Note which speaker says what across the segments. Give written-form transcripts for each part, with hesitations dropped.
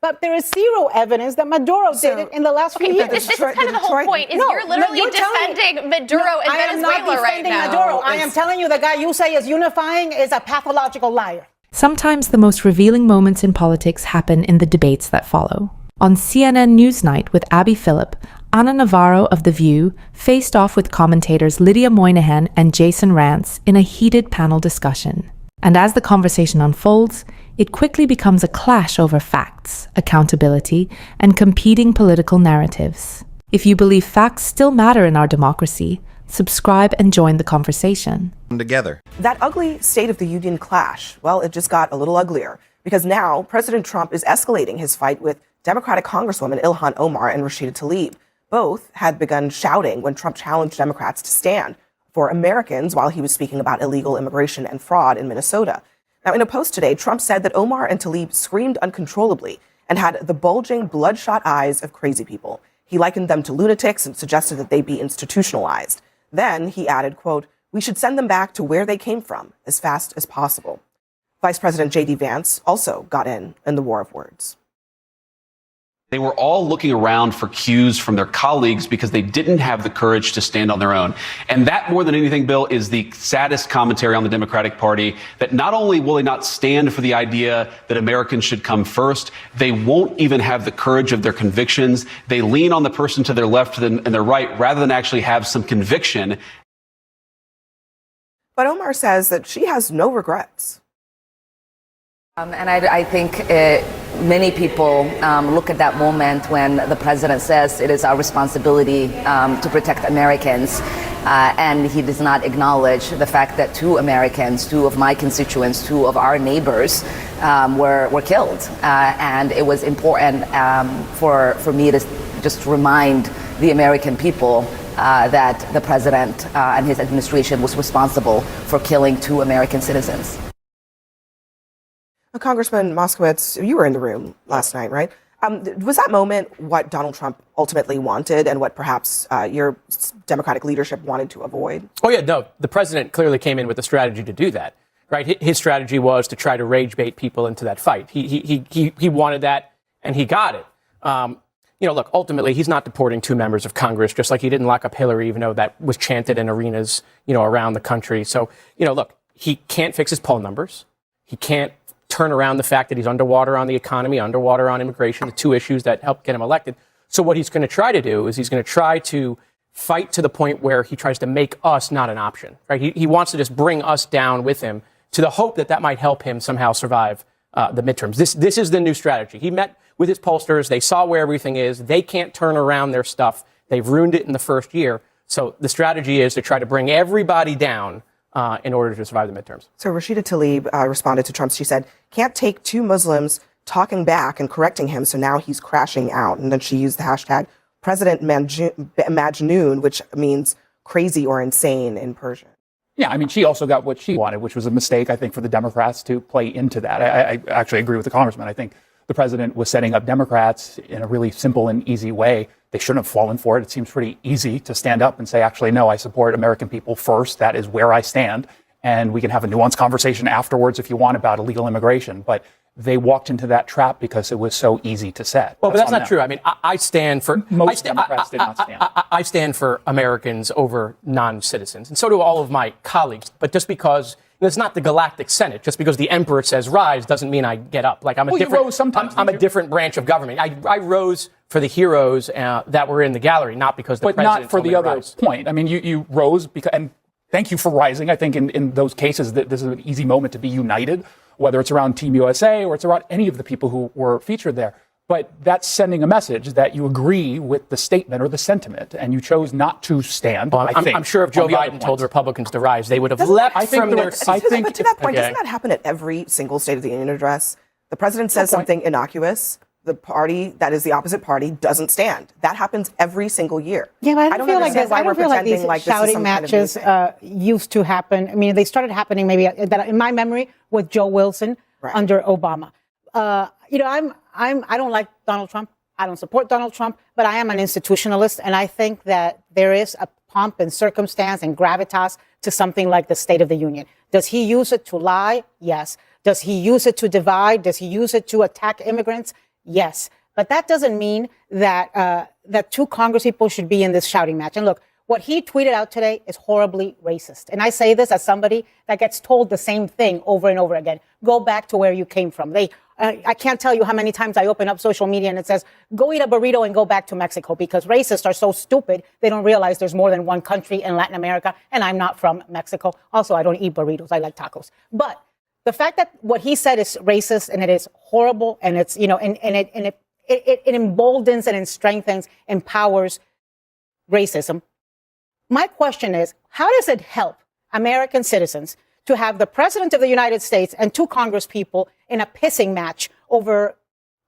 Speaker 1: But there is zero evidence that Maduro did it in the last few years.
Speaker 2: This is kind of the whole point. You're literally defending Maduro in Venezuela right now.
Speaker 1: I am not defending Maduro. I am telling you the guy you say is unifying is a pathological liar.
Speaker 3: Sometimes the most revealing moments in politics happen in the debates that follow. On CNN Newsnight with Abby Phillip, Ana Navarro of The View faced off with commentators Lydia Moynihan and Jason Rantz in a heated panel discussion. And as the conversation unfolds, it quickly becomes a clash over facts, accountability, and competing political narratives. If you believe facts still matter in our democracy, subscribe and join the conversation.
Speaker 4: Together.
Speaker 5: That ugly State of the Union clash, well, it just got a little uglier because now President Trump is escalating his fight with Democratic Congresswoman Ilhan Omar and Rashida Tlaib. Both had begun shouting when Trump challenged Democrats to stand for Americans while he was speaking about illegal immigration and fraud in Minnesota. Now, in a post today, Trump said that Omar and Tlaib screamed uncontrollably and had the bulging, bloodshot eyes of crazy people. He likened them to lunatics and suggested that they be institutionalized. Then he added, quote, "We should send them back to where they came from as fast as possible." Vice President J.D. Vance also got in the war of words.
Speaker 6: They were all looking around for cues from their colleagues because they didn't have the courage to stand on their own. And that, more than anything, Bill, is the saddest commentary on the Democratic Party, that not only will they not stand for the idea that Americans should come first, they won't even have the courage of their convictions. They lean on the person to their left and their right rather than actually have some conviction.
Speaker 5: But Omar says that she has no regrets.
Speaker 7: And I think many people look at that moment when the president says it is our responsibility to protect Americans, and he does not acknowledge the fact that two Americans, two of my constituents, two of our neighbors were killed. And it was important for me to just remind the American people that the president and his administration was responsible for killing two American citizens.
Speaker 5: Congressman Moskowitz, you were in the room last night, right? Was that moment what Donald Trump ultimately wanted and what perhaps your Democratic leadership wanted to avoid?
Speaker 8: Oh, yeah, no. The president clearly came in with a strategy to do that, right? His strategy was to try to rage bait people into that fight. He wanted that, and he got it. Look, ultimately, he's not deporting two members of Congress, just like he didn't lock up Hillary, even though that was chanted in arenas, around the country. So, look, he can't fix his poll numbers. He can't turn around the fact that he's underwater on the economy, underwater on immigration, the two issues that helped get him elected. So what he's going to try to do is he's going to try to fight to the point where he tries to make us not an option, right? He wants to just bring us down with him to the hope that that might help him somehow survive the midterms. This is the new strategy. He met with his pollsters. They saw where everything is. They can't turn around their stuff. They've ruined it in the first year. So the strategy is to try to bring everybody down in order to survive the midterms.
Speaker 5: So Rashida Tlaib responded to Trump. She said, "Can't take two Muslims talking back and correcting him, so now he's crashing out." And then she used the hashtag President Majnoon, which means crazy or insane in Persian.
Speaker 9: Yeah, I mean, she also got what she wanted, which was a mistake, I think, for the Democrats to play into that. I actually agree with the congressman. I think the president was setting up Democrats in a really simple and easy way. They shouldn't have fallen for it. It seems pretty easy to stand up and say, actually, no, I support American people first. That is where I stand. And we can have a nuanced conversation afterwards if you want about illegal immigration. But they walked into that trap because it was so easy to set.
Speaker 8: Well, but that's not true. I mean, I stand for...
Speaker 9: Most Democrats did not stand.
Speaker 8: I stand for Americans over non-citizens. And so do all of my colleagues. But just because... It's not the Galactic Senate. Just because the emperor says rise doesn't mean I get up. Like I'm a different branch of government. I rose for the heroes that were in the gallery, not because the president.
Speaker 9: But not for the other point. I mean, you rose because, and thank you for rising. I think in those cases that this is an easy moment to be united, whether it's around Team USA or it's around any of the people who were featured there. But that's sending a message that you agree with the statement or the sentiment, and you chose not to stand.
Speaker 8: Well, I'm sure if Joe Biden told Republicans to rise, they would have leapt from their...
Speaker 5: But to that point, doesn't that happen at every single State of the Union address? The president says something innocuous. The party that is the opposite party doesn't stand. That happens every single year.
Speaker 1: Yeah, but I don't feel like this. I don't feel like these shouting matches used to happen. I mean, they started happening maybe in my memory with Joe Wilson under Obama. I don't like Donald Trump. I don't support Donald Trump, but I am an institutionalist, and I think that there is a pomp and circumstance and gravitas to something like the State of the Union. Does he use it to lie? Yes. Does he use it to divide? Does he use it to attack immigrants? Yes. But that doesn't mean that that two Congress people should be in this shouting match. And look, what he tweeted out today is horribly racist. And I say this as somebody that gets told the same thing over and over again. Go back to where you came from. I can't tell you how many times I open up social media and it says, go eat a burrito and go back to Mexico, because racists are so stupid. They don't realize there's more than one country in Latin America. And I'm not from Mexico. Also, I don't eat burritos. I like tacos. But the fact that what he said is racist and it is horrible, and it's, you know, and it emboldens and it strengthens, empowers racism. My question is, how does it help American citizens to have the President of the United States and two Congress people in a pissing match over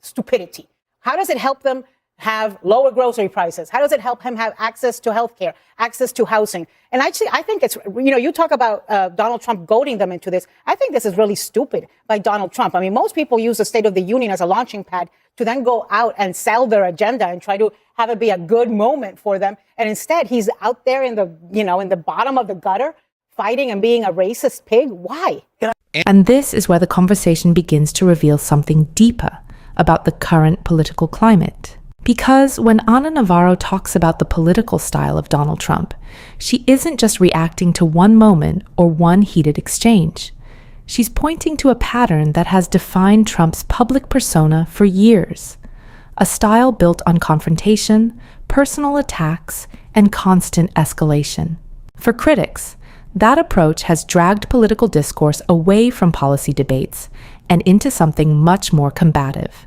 Speaker 1: stupidity? How does it help them have lower grocery prices? How does it help him have access to healthcare, access to housing? And actually, I think it's, you know, you talk about Donald Trump goading them into this. I think this is really stupid by Donald Trump. I mean, most people use the State of the Union as a launching pad to then go out and sell their agenda and try to have it be a good moment for them. And instead, he's out there in the, you know, in the bottom of the gutter, fighting and being a racist pig. Why?
Speaker 3: And this is where the conversation begins to reveal something deeper about the current political climate. Because when Ana Navarro talks about the political style of Donald Trump, she isn't just reacting to one moment or one heated exchange. She's pointing to a pattern that has defined Trump's public persona for years. A style built on confrontation, personal attacks, and constant escalation. For critics, that approach has dragged political discourse away from policy debates and into something much more combative.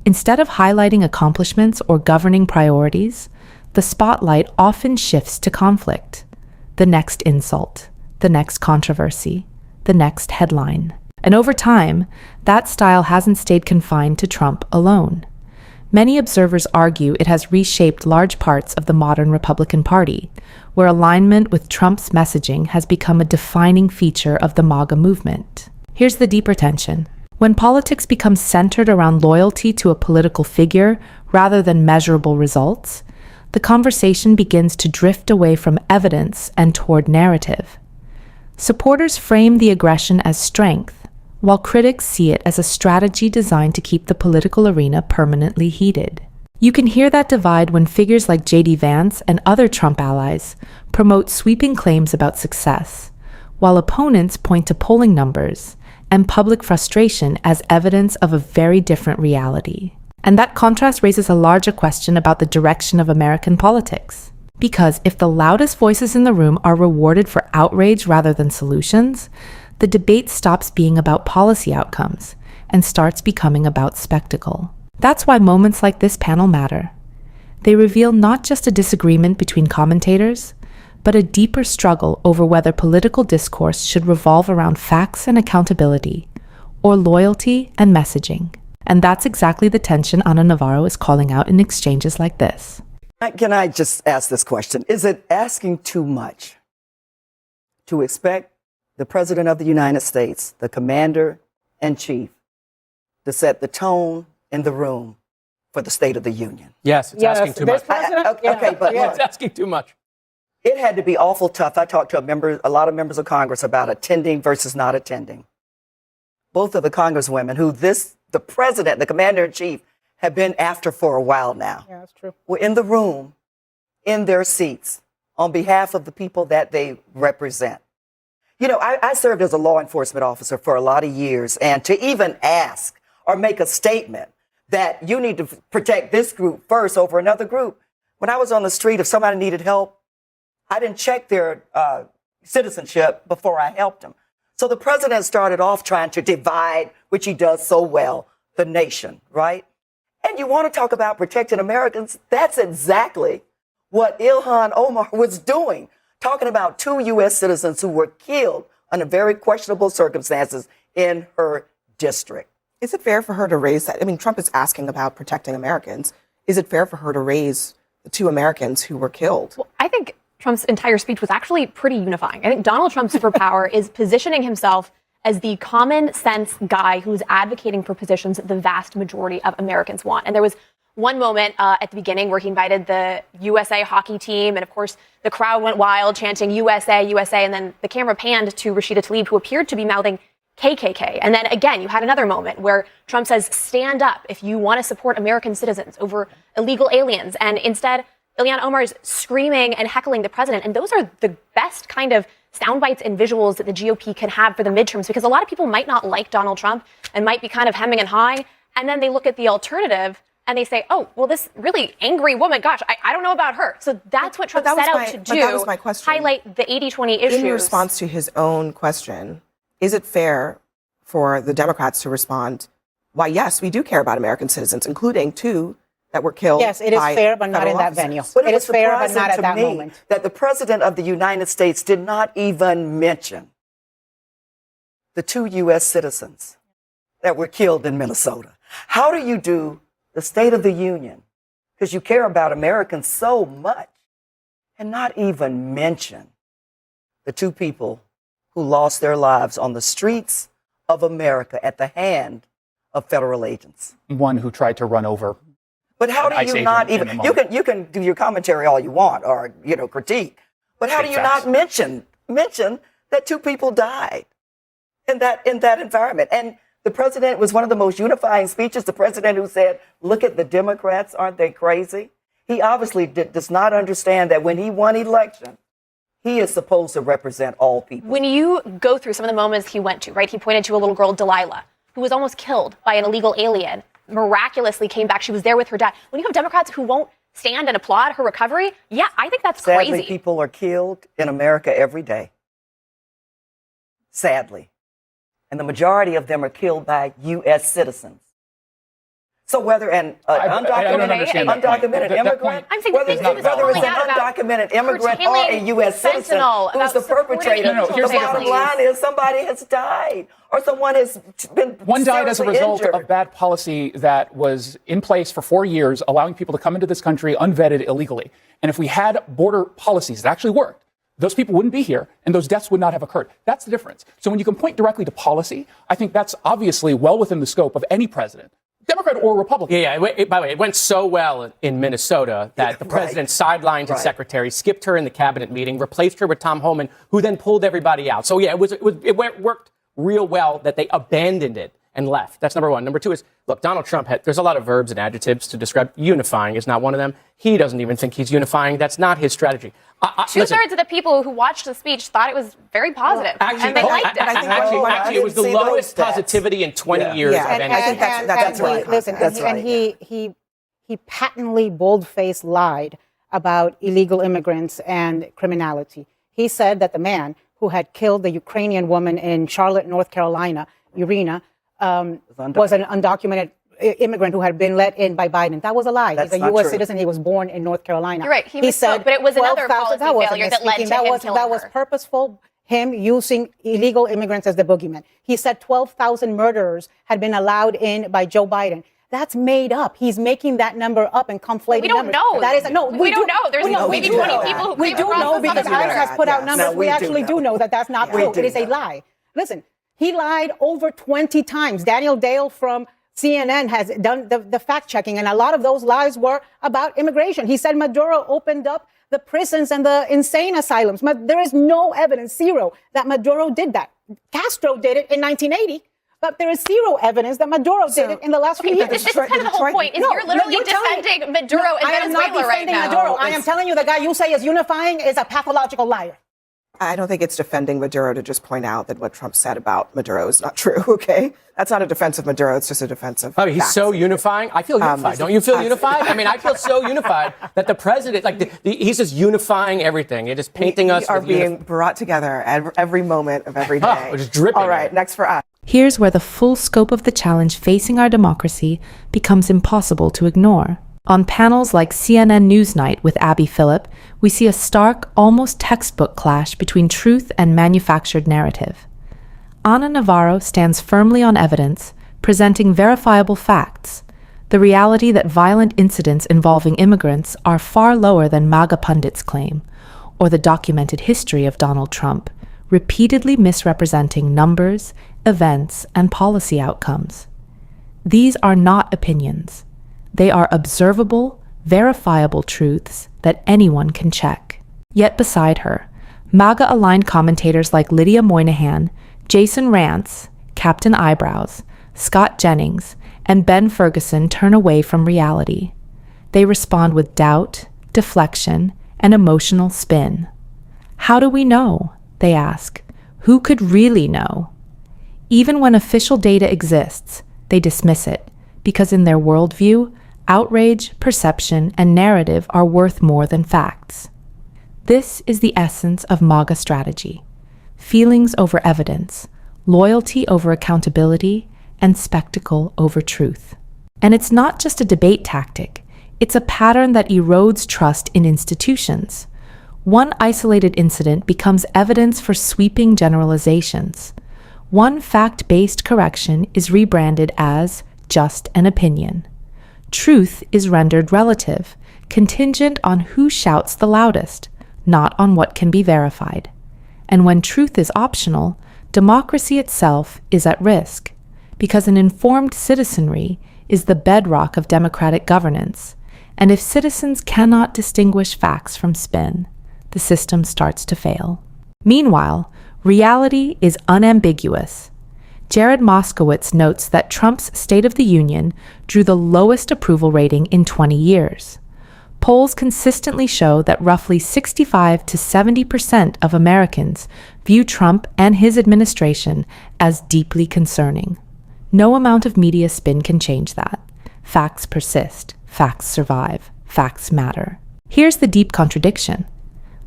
Speaker 3: Instead of highlighting accomplishments or governing priorities, the spotlight often shifts to conflict. The next insult, the next controversy, the next headline. And over time, that style hasn't stayed confined to Trump alone. Many observers argue it has reshaped large parts of the modern Republican Party, where alignment with Trump's messaging has become a defining feature of the MAGA movement. Here's the deeper tension. When politics becomes centered around loyalty to a political figure rather than measurable results, the conversation begins to drift away from evidence and toward narrative. Supporters frame the aggression as strength, while critics see it as a strategy designed to keep the political arena permanently heated. You can hear that divide when figures like J.D. Vance and other Trump allies promote sweeping claims about success, while opponents point to polling numbers and public frustration as evidence of a very different reality. And that contrast raises a larger question about the direction of American politics. Because if the loudest voices in the room are rewarded for outrage rather than solutions, the debate stops being about policy outcomes and starts becoming about spectacle. That's why moments like this panel matter. They reveal not just a disagreement between commentators, but a deeper struggle over whether political discourse should revolve around facts and accountability, or loyalty and messaging. And that's exactly the tension Ana Navarro is calling out in exchanges like this.
Speaker 4: Can I just ask this question? Is it asking too much to expect the President of the United States, the Commander-in-Chief, to set the tone in the room for the State of the Union?
Speaker 8: Yes, it's asking too much.
Speaker 4: Okay, but look,
Speaker 8: It's asking too much.
Speaker 4: it had to be awful tough. I talked to a lot of members of Congress about attending versus not attending. Both of the Congresswomen who the President, the Commander-in-Chief, have been after for a while now.
Speaker 1: Yeah, that's true.
Speaker 4: Were in the room, in their seats, on behalf of the people that they represent. You know, I served as a law enforcement officer for a lot of years, and to even ask or make a statement that you need to protect this group first over another group. When I was on the street, if somebody needed help, I didn't check their citizenship before I helped them. So the president started off trying to divide, which he does so well, the nation, right? And you want to talk about protecting Americans? That's exactly what Ilhan Omar was doing, talking about 2 U.S. citizens who were killed under very questionable circumstances in her district.
Speaker 5: Is it fair for her to raise that? I mean, Trump is asking about protecting Americans. Is it fair for her to raise the 2 Americans who were killed?
Speaker 2: Well, I think Trump's entire speech was actually pretty unifying. I think Donald Trump's superpower is positioning himself as the common sense guy who's advocating for positions that the vast majority of Americans want. And there was one moment at the beginning where he invited the USA hockey team. And of course, the crowd went wild chanting USA, USA. And then the camera panned to Rashida Tlaib, who appeared to be mouthing KKK. And then again, you had another moment where Trump says, stand up if you want to support American citizens over illegal aliens. And instead, Ilhan Omar is screaming and heckling the president. And those are the best kind of sound bites and visuals that the GOP can have for the midterms, because a lot of people might not like Donald Trump and might be kind of hemming and hawing. And then they look at the alternative and they say, oh, well, this really angry woman, gosh, I don't know about her. So that's what Trump set out to do.
Speaker 5: That was my question.
Speaker 2: Highlight the 80-20 issues.
Speaker 5: In response to his own question, is it fair for the Democrats to respond, why, yes, we do care about American citizens, including 2 that were killed?
Speaker 1: Yes, it is fair, but not in that venue.
Speaker 4: But
Speaker 1: it is fair, but not at that moment.
Speaker 4: That the President of the United States did not even mention the 2 U.S. citizens that were killed in Minnesota. How do you do the State of the Union, because you care about Americans so much, and not even mention the 2 people who lost their lives on the streets of America at the hand of federal agents?
Speaker 9: One who tried to run over.
Speaker 4: But how do you not even, you can do your commentary all you want, or, critique, but how do you not mention that 2 people died in that environment? And the president was one of the most unifying speeches. The president who said, look at the Democrats, aren't they crazy? He obviously does not understand that when he won election, he is supposed to represent all people.
Speaker 2: When you go through some of the moments he went to, right, he pointed to a little girl, Delilah, who was almost killed by an illegal alien, miraculously came back. She was there with her dad. When you have Democrats who won't stand and applaud her recovery, yeah, I think that's crazy.
Speaker 4: Sadly, people are killed in America every day. Sadly. And the majority of them are killed by U.S. citizens. So whether an undocumented immigrant, whether it's an undocumented immigrant or a U.S. citizen who's the perpetrator, the bottom line is somebody has died or someone has been
Speaker 9: One died as a result
Speaker 4: injured.
Speaker 9: of bad policy that was in place for 4 years, allowing people to come into this country unvetted illegally. And if we had border policies that actually worked, those people wouldn't be here, and those deaths would not have occurred. That's the difference. So when you can point directly to policy, I think that's obviously well within the scope of any president, Democrat or Republican.
Speaker 8: Yeah. By the way, it went so well in Minnesota that the president sidelined his secretary, skipped her in the cabinet meeting, replaced her with Tom Homan, who then pulled everybody out. So yeah, it worked real well that they abandoned it and left. That's number one. Number two is, look, Donald Trump there's a lot of verbs and adjectives to describe. Unifying is not one of them. He doesn't even think he's unifying. That's not his strategy.
Speaker 2: Two-thirds of the people who watched the speech thought it was very positive, and they liked it.
Speaker 8: Actually, it was the lowest positivity in 20 years of any.
Speaker 5: I think that's right.
Speaker 1: Listen, and he patently, bold-faced lied about illegal immigrants and criminality. He said that the man who had killed the Ukrainian woman in Charlotte, North Carolina, Irina, was an undocumented immigrant who had been let in by Biden. That was a lie. He's a U.S. citizen. He was born in North Carolina.
Speaker 2: You're right. He said, but it was another policy failure that led to him killing her.
Speaker 1: That was purposeful, him using illegal immigrants as the boogeyman. He said 12,000 murderers had been allowed in by Joe Biden. That's made up. He's making that number up and conflating numbers.
Speaker 2: We don't know.
Speaker 1: That is
Speaker 2: we don't know. There's maybe 20 people who
Speaker 1: we do know because ICE has put out numbers. We actually do know that that's not true. It is a lie. Listen, he lied over 20 times. Daniel Dale from CNN has done the fact checking, and a lot of those lies were about immigration. He said Maduro opened up the prisons and the insane asylums. There is no evidence, zero, that Maduro did that. Castro did it in 1980. But there is zero evidence that Maduro did it in the last few years.
Speaker 2: This is kind of the whole point. You're literally defending Maduro in Venezuela right now.
Speaker 1: Maduro. I am telling you, the guy you say is unifying is a pathological liar.
Speaker 5: I don't think it's defending Maduro to just point out that what Trump said about Maduro is not true, okay? That's not a defense of Maduro. It's just a defense of
Speaker 8: he's
Speaker 5: facts.
Speaker 8: so unifying. I feel unified. Don't you feel unified? I mean, I feel so unified that the president, he's just unifying everything. It is painting us.
Speaker 5: We are being brought together at every moment of every day.
Speaker 8: We're just dripping.
Speaker 5: All right, next for us.
Speaker 3: Here's where the full scope of the challenge facing our democracy becomes impossible to ignore. On panels like CNN Newsnight with Abby Phillip, we see a stark, almost textbook clash between truth and manufactured narrative. Ana Navarro stands firmly on evidence, presenting verifiable facts, the reality that violent incidents involving immigrants are far lower than MAGA pundits claim, or the documented history of Donald Trump, repeatedly misrepresenting numbers, events, and policy outcomes. These are not opinions. They are observable, verifiable truths that anyone can check. Yet beside her, MAGA-aligned commentators like Lydia Moynihan, Jason Rantz, Captain Eyebrows, Scott Jennings, and Ben Ferguson turn away from reality. They respond with doubt, deflection, and emotional spin. How do we know? They ask. Who could really know? Even when official data exists, they dismiss it, because in their worldview, outrage, perception, and narrative are worth more than facts. This is the essence of MAGA strategy: feelings over evidence, loyalty over accountability, and spectacle over truth. And it's not just a debate tactic, it's a pattern that erodes trust in institutions. One isolated incident becomes evidence for sweeping generalizations. One fact-based correction is rebranded as just an opinion. Truth is rendered relative, contingent on who shouts the loudest, not on what can be verified. And when truth is optional, democracy itself is at risk, because an informed citizenry is the bedrock of democratic governance, and if citizens cannot distinguish facts from spin, the system starts to fail. Meanwhile, reality is unambiguous. Jared Moskowitz notes that Trump's State of the Union drew the lowest approval rating in 20 years. Polls consistently show that roughly 65 to 70% of Americans view Trump and his administration as deeply concerning. No amount of media spin can change that. Facts persist, facts survive, facts matter. Here's the deep contradiction.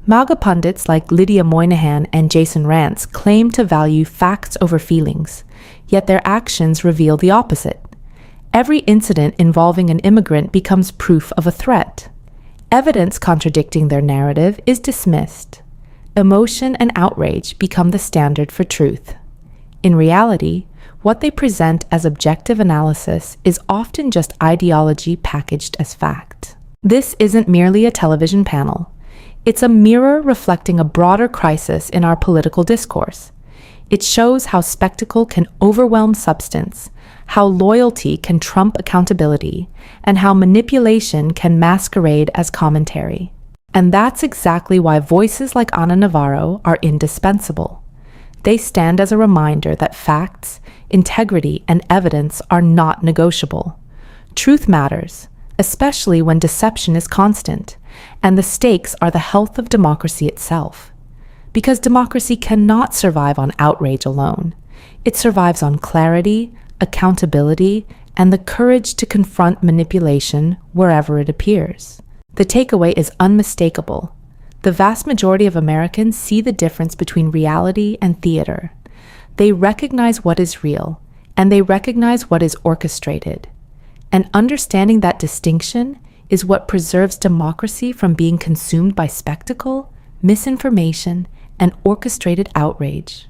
Speaker 3: MAGA pundits like Lydia Moynihan and Jason Rantz claim to value facts over feelings, yet their actions reveal the opposite. Every incident involving an immigrant becomes proof of a threat. Evidence contradicting their narrative is dismissed. Emotion and outrage become the standard for truth. In reality, what they present as objective analysis is often just ideology packaged as fact. This isn't merely a television panel. It's a mirror reflecting a broader crisis in our political discourse. It shows how spectacle can overwhelm substance, how loyalty can trump accountability, and how manipulation can masquerade as commentary. And that's exactly why voices like Ana Navarro are indispensable. They stand as a reminder that facts, integrity, and evidence are not negotiable. Truth matters, especially when deception is constant, and the stakes are the health of democracy itself. Because democracy cannot survive on outrage alone. It survives on clarity, accountability, and the courage to confront manipulation wherever it appears. The takeaway is unmistakable. The vast majority of Americans see the difference between reality and theater. They recognize what is real, and they recognize what is orchestrated. And understanding that distinction is what preserves democracy from being consumed by spectacle, misinformation, and orchestrated outrage.